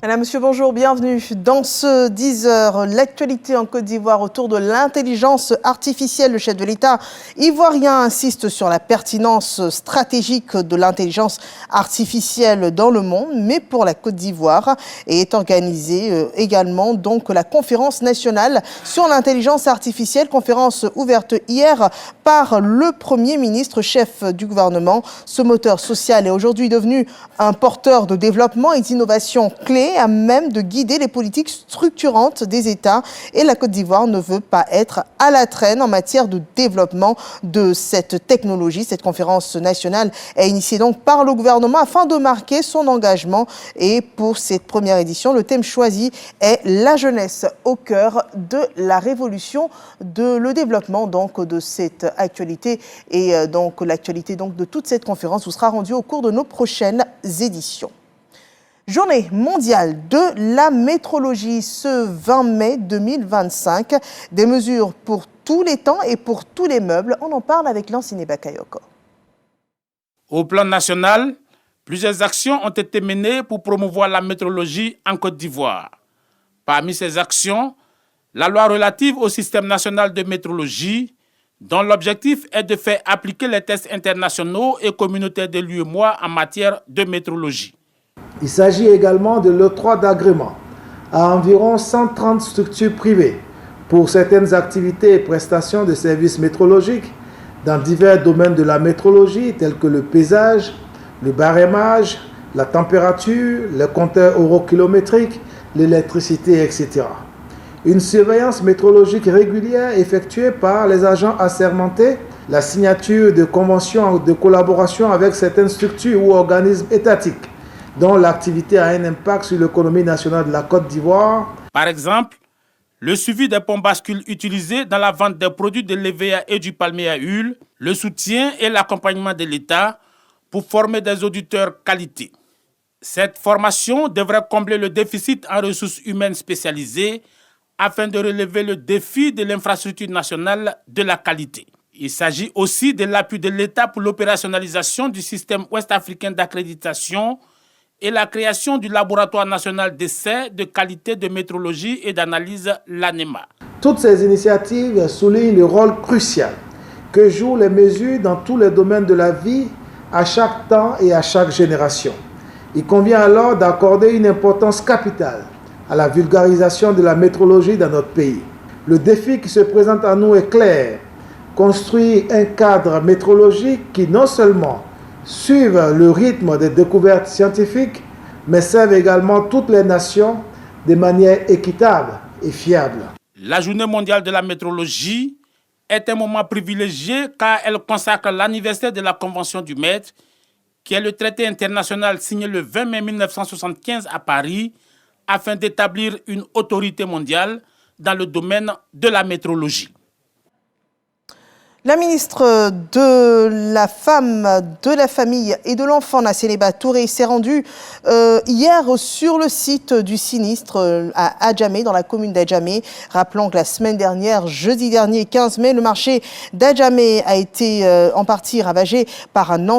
Madame, monsieur, bonjour, bienvenue. Dans ce 10h, l'actualité en Côte d'Ivoire autour de l'intelligence artificielle. Le chef de l'État ivoirien insiste sur la pertinence stratégique de l'intelligence artificielle dans le monde, mais pour la Côte d'Ivoire. Et est organisée également donc la conférence nationale sur l'intelligence artificielle, conférence ouverte hier par le Premier ministre, chef du gouvernement. Ce moteur social est aujourd'hui devenu un porteur de développement et d'innovation clé, à même de guider les politiques structurantes des États, et la Côte d'Ivoire ne veut pas être à la traîne en matière de développement de cette technologie. Cette conférence nationale est initiée donc par le gouvernement afin de marquer son engagement, et pour cette première édition, le thème choisi est la jeunesse au cœur de la révolution, de le développement donc de cette actualité, et donc l'actualité donc de toute cette conférence vous sera rendue au cours de nos prochaines éditions. Journée mondiale de la métrologie ce 20 mai 2025. Des mesures pour tous les temps et pour tous les meubles. On en parle avec Lanciné Bakayoko. Au plan national, plusieurs actions ont été menées pour promouvoir la métrologie en Côte d'Ivoire. Parmi ces actions, la loi relative au système national de métrologie, dont l'objectif est de faire appliquer les tests internationaux et communautaires de l'UEMOA en matière de métrologie. Il s'agit également de l'octroi d'agrément à environ 130 structures privées pour certaines activités et prestations de services métrologiques dans divers domaines de la métrologie tels que le paysage, le barèmage, la température, le compteur orokilométrique, l'électricité, etc. Une surveillance métrologique régulière effectuée par les agents assermentés, la signature de conventions de collaboration avec certaines structures ou organismes étatiques dont l'activité a un impact sur l'économie nationale de la Côte d'Ivoire. Par exemple, le suivi des pompes bascules utilisées dans la vente des produits de l'EVA et du palmier à huile, le soutien et l'accompagnement de l'État pour former des auditeurs qualité. Cette formation devrait combler le déficit en ressources humaines spécialisées afin de relever le défi de l'infrastructure nationale de la qualité. Il s'agit aussi de l'appui de l'État pour l'opérationnalisation du système ouest-africain d'accréditation et la création du laboratoire national d'essais de qualité de métrologie et d'analyse, l'ANEMA. Toutes ces initiatives soulignent le rôle crucial que jouent les mesures dans tous les domaines de la vie, à chaque temps et à chaque génération. Il convient alors d'accorder une importance capitale à la vulgarisation de la métrologie dans notre pays. Le défi qui se présente à nous est clair: construire un cadre métrologique qui non seulement suivent le rythme des découvertes scientifiques, mais servent également toutes les nations de manière équitable et fiable. La Journée mondiale de la métrologie est un moment privilégié car elle consacre l'anniversaire de la Convention du Maître, qui est le traité international signé le 20 mai 1975 à Paris, afin d'établir une autorité mondiale dans le domaine de la métrologie. La ministre de la Femme, de la Famille et de l'Enfant, Nassénéba Touré, s'est rendue hier sur le site du sinistre à Adjamé, dans la commune d'Adjamé. Rappelons que la semaine dernière, jeudi dernier, 15 mai, le marché d'Adjamé a été en partie ravagé par un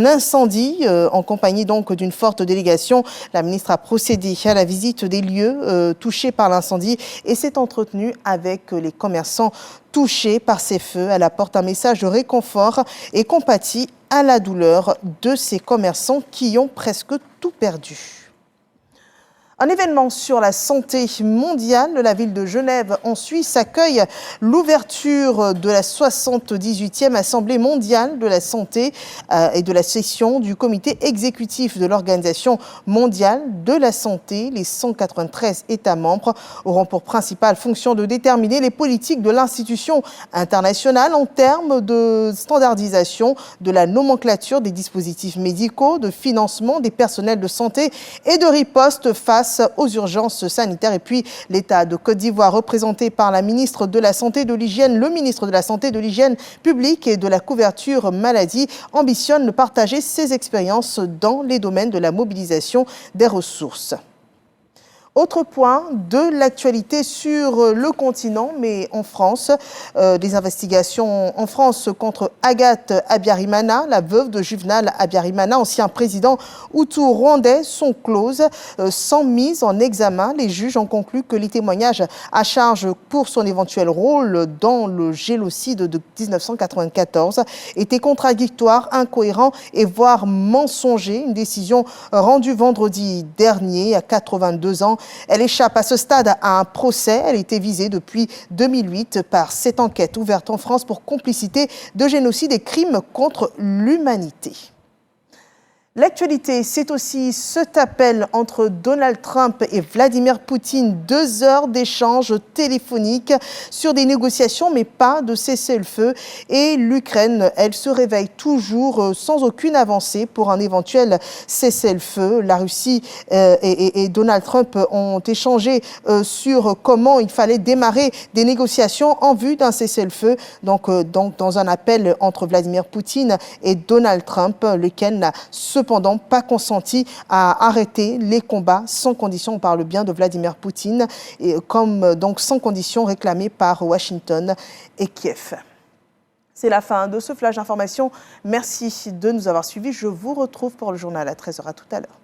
incendie. En compagnie donc d'une forte délégation, la ministre a procédé à la visite des lieux touchés par l'incendie et s'est entretenue avec les commerçants touchés par ces feux. Elle apporte un message de réconfort et compatit à la douleur de ces commerçants qui ont presque tout perdu. Un événement sur la santé mondiale. La ville de Genève, en Suisse, accueille l'ouverture de la 78e Assemblée mondiale de la santé et de la session du comité exécutif de l'Organisation mondiale de la santé. Les 193 États membres auront pour principale fonction de déterminer les politiques de l'institution internationale en termes de standardisation de la nomenclature des dispositifs médicaux, de financement des personnels de santé et de riposte face aux urgences sanitaires. Et puis l'État de Côte d'Ivoire, représenté par la ministre de la Santé et de l'Hygiène, le ministre de la Santé et de l'Hygiène publique et de la couverture maladie, ambitionne de partager ses expériences dans les domaines de la mobilisation des ressources. Autre point de l'actualité sur le continent, mais en France, des investigations en France contre Agathe Habyarimana, la veuve de Juvenal Habyarimana, ancien président hutu-rwandais, sont closes sans mise en examen. Les juges ont conclu que les témoignages à charge pour son éventuel rôle dans le génocide de 1994 étaient contradictoires, incohérents et voire mensongers. Une décision rendue vendredi dernier à 82 ans. Elle échappe à ce stade à un procès. Elle était visée depuis 2008 par cette enquête ouverte en France pour complicité de génocide et crimes contre l'humanité. L'actualité, c'est aussi cet appel entre Donald Trump et Vladimir Poutine. 2 heures d'échanges téléphoniques sur des négociations, mais pas de cessez-le-feu. Et l'Ukraine, elle se réveille toujours sans aucune avancée pour un éventuel cessez-le-feu. La Russie et Donald Trump ont échangé sur comment il fallait démarrer des négociations en vue d'un cessez-le-feu. Donc, dans un appel entre Vladimir Poutine et Donald Trump, lequel n'a cependant pas consenti à arrêter les combats sans condition. On parle bien de Vladimir Poutine, et comme donc sans condition réclamée par Washington et Kiev. C'est la fin de ce flash d'information. Merci de nous avoir suivis. Je vous retrouve pour le journal à 13h. À tout à l'heure.